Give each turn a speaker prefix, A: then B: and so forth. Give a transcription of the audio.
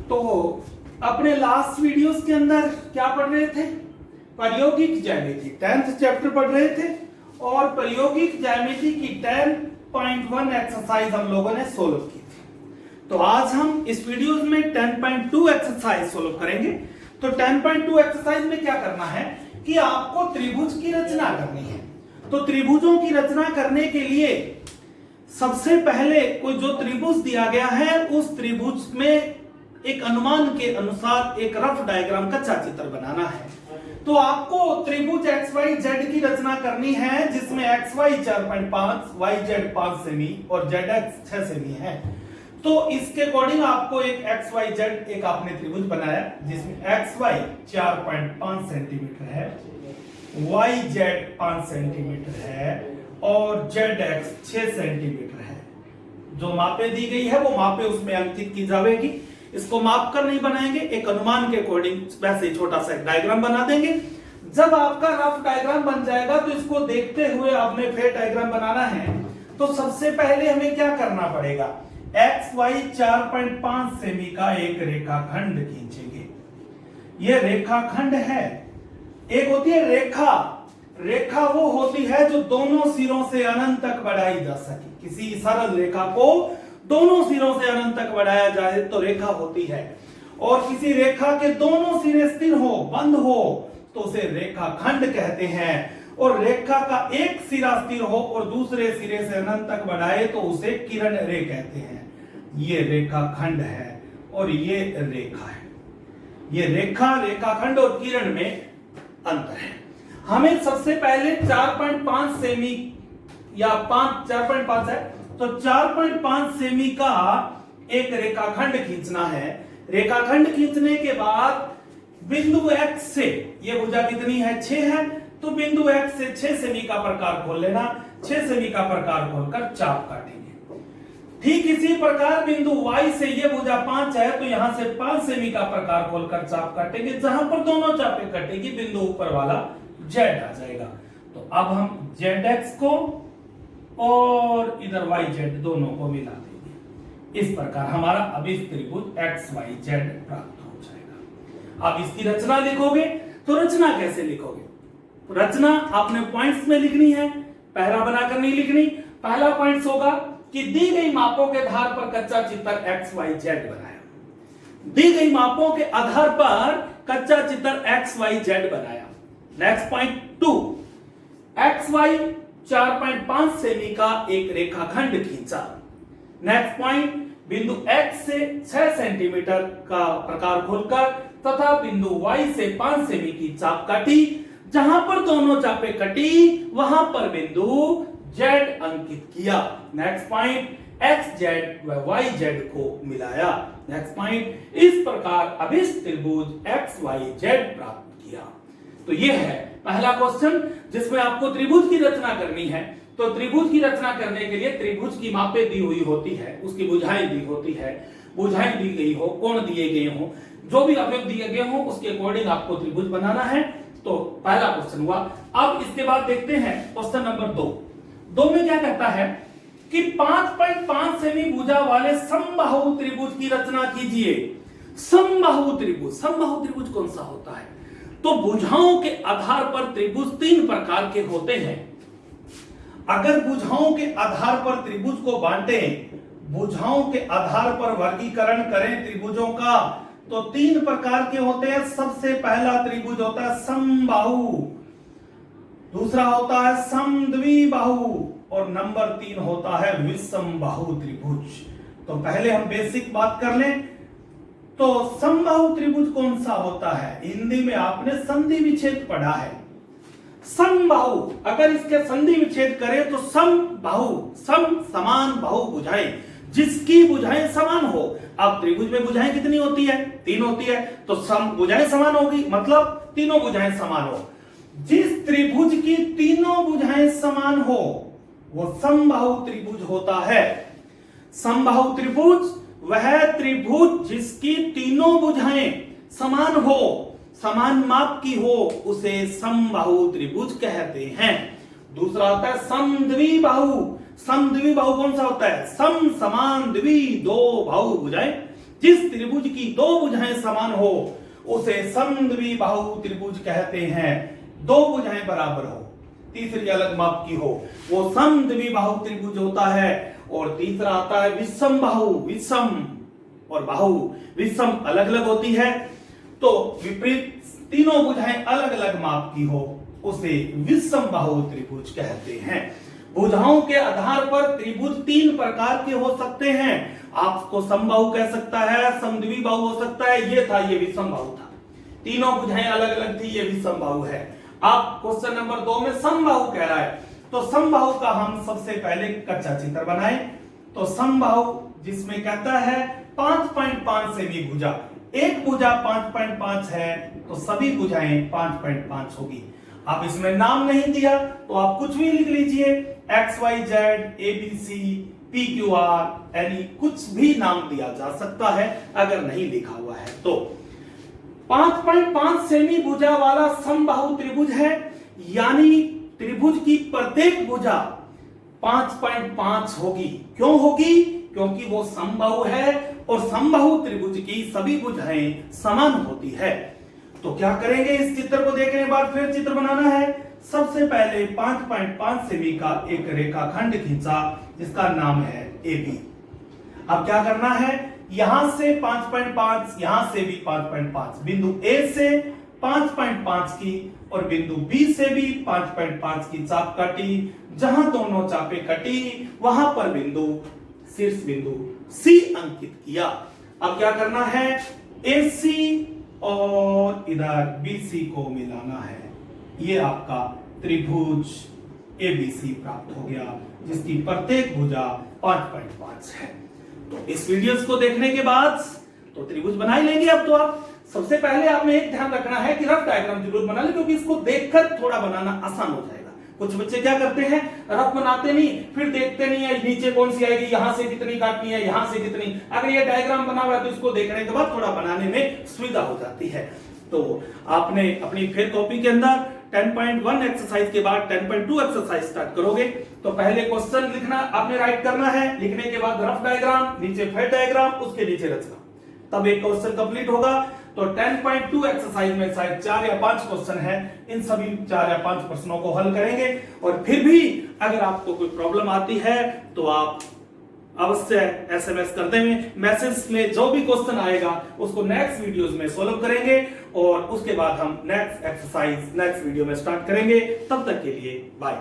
A: तो अपने last videos के अंदर क्या पढ़ रहे थे? प्रायोगिक ज्यामिति 10th चैप्टर पढ़ रहे थे और प्रायोगिक ज्यामिति की 10.1 एक्सरसाइज हम लोगों ने सोल्व की थी। तो आज हम इस वीडियो में 10.2 एक्सरसाइज सोल्व करेंगे। तो 10.2 एक्सरसाइज में क्या करना है कि आपको त्रिभुज की रचना करनी है। तो त्रिभुजों की रचना करने के लिए सबसे पहले कोई जो त्रिभुज दिया गया है उस त्रिभुज में एक अनुमान के अनुसार एक रफ डायग्राम का चित्र बनाना है। तो आपको त्रिभुज XYZ की रचना करनी है जिसमें XY 4.5, YZ 5 सेमी और ZX 6 सेमी है। तो इसके अकॉर्डिंग आपको एक XYZ एक आपने त्रिभुज बनाया जिसमें XY 4.5 सेंटीमीटर है, YZ 5 सेंटीमीटर है और ZX 6 सेंटीमीटर है। जो मापे दी गई है वो मापे उसमें अंकित की जाएगी। इसको माप कर नहीं बनाएंगे, एक अनुमान के अकॉर्डिंग वैसे छोटा सा डायग्राम बना देंगे। जब आपका रफ डायग्राम बन जाएगा तो इसको देखते हुए आपने फिर डायग्राम बनाना है। तो सबसे पहले हमें क्या करना पड़ेगा, XY 4.5 सेमी का एक रेखाखंड खींचेंगे। यह रेखाखंड है। एक होती है रेखा, रेखा वो होती है जो दोनों सिरों से अनंत तक बढ़ाई जा सके। किसी सरल रेखा को दोनों सिरों से अनंत तक बढ़ाया जाए तो रेखा होती है। और किसी रेखा के दोनों सिरे स्थिर हो, बंद हो तो उसे रेखाखंड कहते हैं। और रेखा का एक सिरा स्थिर हो और दूसरे सिरे से अनंत तक बढ़ाए तो उसे किरण रे कहते हैं। ये रेखाखंड है और ये रेखा है। ये रेखा, रेखाखंड और किरण में अंतर है। हमें सबसे पहले 4.5 सेमी या 4.5 है तो 4.5 सेमी का एक रेखाखंड खींचना है। रेखाखंड खींचने के बाद बिंदु X से, ये भुजा कितनी है, 6 है, तो बिंदु X से 6 सेमी का प्रकार खोल लेना। 6 सेमी का प्रकार खोलकर चाप काटेंगे। ठीक इसी प्रकार बिंदु Y से ये भुजा 5 है तो यहां से 5 सेमी का प्रकार खोलकर चाप काटेंगे। जहां पर दोनों चापे कटेगी बिंदु ऊपर वाला Z आ जाएगा। तो अब हम ZX को और इधर YZ दोनों को मिला देंगे। इस प्रकार हमारा अभिष्ट त्रिभुज XYZ प्राप्त हो जाएगा। अब इसकी रचना लिखोगे तो रचना कैसे लिखोगे? रचना आपने पॉइंट्स में लिखनी है, पहला बनाकर नहीं लिखनी। पहला पॉइंट्स होगा कि दी गई मापों के आधार पर कच्चा चित्र XYZ बनाया। दी गई मापों के आधार पर कच्चा चित्र XYZ बनाया। नेक्स्ट पॉइंट 2, XY 4.5 सेमी का एक रेखाखंड खींचा। नेक्स्ट पॉइंट, बिंदु X से 6 सेंटीमीटर का प्रकार खोलकर तथा बिंदु Y से 5 सेमी की चाप काटी। जहां पर दोनों चापे कटी वहां पर बिंदु Z अंकित किया। नेक्स्ट पॉइंट, XZ व YZ को मिलाया। नेक्स्ट पॉइंट, इस प्रकार अभिष्ट त्रिभुज XYZ प्राप्त किया। तो ये है पहला क्वेश्चन जिसमें आपको त्रिभुज की रचना करनी है। तो त्रिभुज की रचना करने के लिए त्रिभुज की मापे दी हुई होती है, उसकी भुजाएं दी होती है, भुजाएं दी गई हो, कोण दिए गए हो, जो भी अवयव दिए गए हो उसके अकॉर्डिंग आपको त्रिभुज बनाना है। तो पहला क्वेश्चन हुआ। अब इसके बाद देखते हैं क्वेश्चन नंबर 2 में क्या कहता है कि 5.5 सेमी भुजा वाले समबाहु त्रिभुज की रचना कीजिए। समबाहु त्रिभुज, समबाहु त्रिभुज कौन सा होता है? तो भुजाओं के आधार पर त्रिभुज 3 प्रकार के होते हैं। अगर भुजाओं के आधार पर त्रिभुज को बांटें, भुजाओं के आधार पर वर्गीकरण करें त्रिभुजों का, तो 3 प्रकार के होते हैं। सबसे पहला त्रिभुज होता है समबाहु, दूसरा होता है समद्विबाहु और नंबर 3 होता है विषमबाहु त्रिभुज। तो पहले हम बेसिक बात कर लें। तो समबाहु त्रिभुज कौन सा होता है? हिंदी में आपने संधि विच्छेद पढ़ा है। समबाहु, अगर इसके संधि विच्छेद करें तो समबाहु, सम समान बाहु भुजाएं, जिसकी भुजाएं समान हो। अब त्रिभुज में भुजाएं कितनी होती है? 3 होती है। तो सम भुजाएं समान होगी, मतलब तीनों भुजाएं समान हो। जिस त्रिभुज की तीनों भुजाएं समान हो वो समबाहु त्रिभुज होता है। समबाहु त्रिभुज वह त्रिभुज जिसकी तीनों भुजाएं समान हो, समान माप की हो, उसे समबाहु त्रिभुज कहते हैं। दूसरा होता है समद्विबाहु। समद्विबाहु कौन सा होता है? सम समान द्वि दो बाहु भुजाएं जिस त्रिभुज की दो भुजाएं समान हो उसे समद्विबाहु त्रिभुज कहते हैं। दो भुजाएं बराबर हो, तीसरी अलग माप की हो, वो समद्विबाहु त्रिभुज होता है। और तीसरा आता है विषमबाहु। विषम और बाहु, विषम अलग अलग होती है, तो विपरीत तीनों भुजाएं अलग अलग माप की हो उसे विषमबाहु त्रिभुज कहते हैं। भुजाओं के आधार पर त्रिभुज तीन प्रकार के हो सकते हैं। आपको समबाहु कह सकता है, समद्विबाहु हो सकता है, ये था, ये विषमबाहु था। तीनों भुजाएं अलग अलग थी, ये विषमबाहु है। अब क्वेश्चन नंबर 2 में समबाहु कह रहा है, तो समबाहु का हम सबसे पहले कच्चा चित्र बनाएं। तो समबाहु जिसमें कहता है 5.5 सेमी भुजा, एक भुजा 5.5 है तो सभी भुजाएं 5.5 होगी। आप इसमें नाम नहीं दिया तो आप कुछ भी लिख लीजिए, XYZ ABC PQR यानी कुछ भी नाम दिया जा सकता है अगर नहीं लिखा हुआ है तो। 5.5 सेमी भुजा वाला समबाहु त्रिभुज है, यानी त्रिभुज की प्रत्येक भुजा 5.5 होगी। क्यों होगी? क्योंकि वो समबाहु है और समबाहु त्रिभुज की सभी भुजाएं समान होती है। तो क्या करेंगे, इस चित्र को देखने के बाद फिर चित्र बनाना है। सबसे पहले 5.5 सेमी का एक रेखाखंड खींचा जिसका नाम है AB। अब क्या करना है, यहां से 5.5, यहां से भी 5.5, बिंदु A से 5.5 की और बिंदु B से भी 5.5 की चाप काटी। जहां दोनों चापें कटी वहां पर बिंदु शीर्ष बिंदु C अंकित किया। अब क्या करना है, AC और इधर BC को मिलाना है। ये आपका त्रिभुज ABC प्राप्त हो गया जिसकी प्रत्येक भुजा 5.5 है। तो इस वीडियोस को देखने के बाद तो त्रिभुज बना ही लेंगे। अब तो आप सबसे पहले आपने एक ध्यान रखना है कि रफ डायग्राम जरूर बना ले, क्योंकि इसको देखकर थोड़ा बनाना आसान हो जाएगा। कुछ बच्चे क्या करते हैं, रफ बनाते नहीं, फिर देखते नहीं है नीचे कौन सी आएगी, यहां से कितनी काटनी है, यहां से कितनी। अगर ये डायग्राम बना हुआ है तो इसको देखने के बाद थोड़ा बनाने में सुविधा हो जाती है। तो आपने अपनी फिर कॉपी के अंदर 10.1 एक्सरसाइज के बाद 10.2 एक्सरसाइज स्टार्ट करोगे। तो पहले क्वेश्चन लिखना आपने राइट करना है, लिखने के बाद रफ डायग्राम, नीचे फिर डायग्राम, उसके नीचे रचना, तब एक क्वेश्चन कंप्लीट होगा। तो 10.2 एक्सरसाइज में शायद 4 या 5 क्वेश्चन है, इन सभी 4 या 5 प्रश्नों को हल करेंगे। और फिर भी अगर आपको कोई प्रॉब्लम आती है तो आप अवश्य SMS करते हुए मैसेज में जो भी क्वेश्चन आएगा उसको नेक्स्ट वीडियोस में सॉल्व करेंगे और उसके बाद हम नेक्स्ट एक्सरसाइज नेक्स्ट वीडियो में स्टार्ट करेंगे। तब तक के लिए बाय।